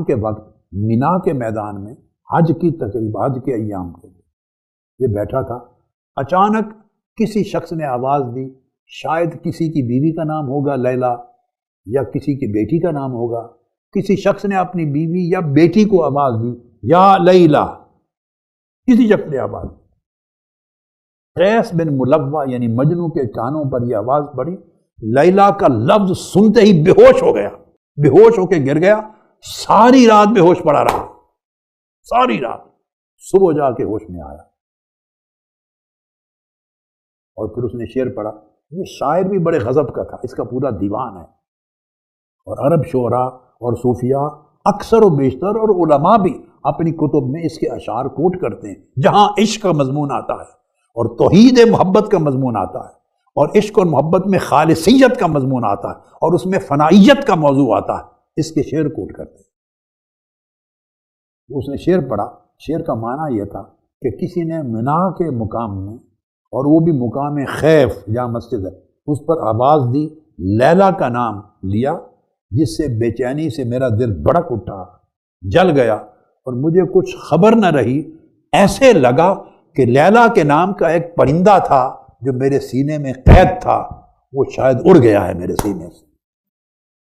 کے وقت مینا کے میدان میں حج کی تقریب، حج کے ایام کے یہ بیٹھا تھا، اچانک کسی شخص نے آواز دی، شاید کسی کی بیوی کا نام ہوگا لیلا یا کسی کی بیٹی کا نام ہوگا، کسی شخص نے اپنی بیوی یا بیٹی کو آواز دی، یا لیلا، کسی شخص نے آواز دی۔ قیس بن ملوہ یعنی مجنوں کے کانوں پر یہ آواز پڑی، لیلا کا لفظ سنتے ہی بے ہوش ہو گیا، بے ہوش ہو کے گر گیا، ساری رات بے ہوش پڑا رہا، ساری رات، صبح جا کے ہوش میں آیا اور پھر اس نے شعر پڑھا۔ یہ شاعر بھی بڑے غضب کا تھا، اس کا پورا دیوان ہے، اور عرب شعراء اور صوفیاء اکثر و بیشتر اور علماء بھی اپنی کتب میں اس کے اشعار کوٹ کرتے ہیں، جہاں عشق کا مضمون آتا ہے اور توحید محبت کا مضمون آتا ہے اور عشق اور محبت میں خالصیت کا مضمون آتا ہے اور اس میں فنائیت کا موضوع آتا ہے، اس کے شعر کوٹ کرتے ہیں۔ اس نے شعر پڑھا، شعر کا معنی یہ تھا کہ کسی نے مینا کے مقام میں، اور وہ بھی مقام خیف جہاں مسجد ہے، اس پر آواز دی، لیلا کا نام لیا، جس سے بے چینی سے میرا دل بھڑک اٹھا، جل گیا، اور مجھے کچھ خبر نہ رہی، ایسے لگا کہ لیلا کے نام کا ایک پرندہ تھا جو میرے سینے میں قید تھا، وہ شاید اڑ گیا ہے میرے سینے سے۔